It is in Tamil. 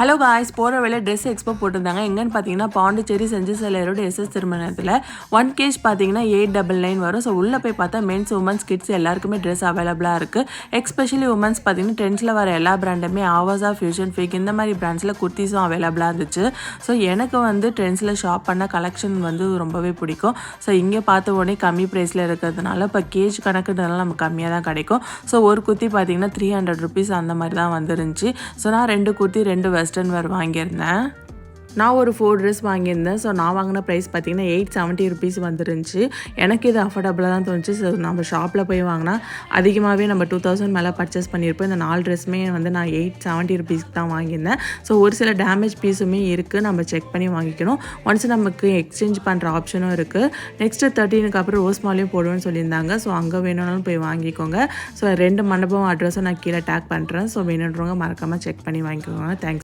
ஹலோ காய்ஸ், போகிற வேலை ட்ரெஸ் எக்ஸ்போ போட்டிருந்தாங்க. எங்கன்னு பார்த்தீங்கன்னா பாண்டிச்சேரி செஞ்சு சிலையரோட எஸ்எஸ் திருமணத்தில் 1 kg பார்த்தீங்கன்னா 899 வரும். ஸோ உள்ளே போய் பார்த்தா மென்ஸ் உமன்ஸ் கிட்ஸ் எல்லாருக்குமே ட்ரெஸ் அவைலபிளாக இருக்குது. எக்ஸ்பெஷலி உமன்ஸ் பார்த்தீங்கன்னா ட்ரெண்ட்ஸில் வர எல்லா பிராண்டுமே ஆவாஸா, ஃபியூஷன், ஃபேக் இந்த மாதிரி பிராண்ட்ஸில் குர்த்திஸும் அவைலபிளாக இருந்துச்சு. ஸோ எனக்கு வந்து ட்ரெண்ட்ஸில் ஷாப் பண்ண கலெக்ஷன் வந்து ரொம்பவே பிடிக்கும். ஸோ இங்கே பார்த்த உடனே கம்மி ப்ரைஸில் இருக்கிறதுனால இப்போ கேஜ் கணக்குனால நமக்கு கம்மியாக தான் கிடைக்கும். ஸோ ஒரு குர்த்தி பார்த்தீங்கன்னா 300 rupees அந்த மாதிரி தான் வந்துருந்துச்சு. ஸோ நான் 2 குர்த்தி 2 வெஸ்டர்ன் வேர் வாங்கியிருந்தேன். நான் ஒரு 4 ட்ரெஸ் வாங்கியிருந்தேன். ஸோ நான் வாங்கின ப்ரைஸ் பார்த்தீங்கன்னா 870 rupees வந்துருந்துச்சு. எனக்கு இது அஃபோர்டபுளாக தான் தோணுச்சு. ஸோ நம்ம ஷாப்பில் போய் வாங்கினா அதிகமாகவே நம்ம 2000 மேலே பர்ச்சேஸ் பண்ணியிருப்போம். இந்த 4 ட்ரெஸ்ஸுமே வந்து நான் 870 rupees தான் வாங்கியிருந்தேன். ஸோ ஒரு சில டேமேஜ் பீஸுமே இருக்குது, நம்ம செக் பண்ணி வாங்கிக்கணும். ஒன்ஸ் நமக்கு எக்ஸ்சேஞ்ச் பண்ணுற ஆப்ஷனும் இருக்குது. நெக்ஸ்ட்டு 13க்கு அப்புறம் ரோஸ் மாலையும் போடுவேன்னு சொல்லியிருந்தாங்க. ஸோ அங்கே வேணும்னாலும் போய் வாங்கிக்கோங்க. ஸோ 2 மண்டபம் அட்ரஸும் நான் கீழே டேக் பண்ணுறேன். ஸோ வேணுன்றவங்க மறக்காமல் செக் பண்ணி வாங்கிக்கோங்க. தேங்க்ஸ்.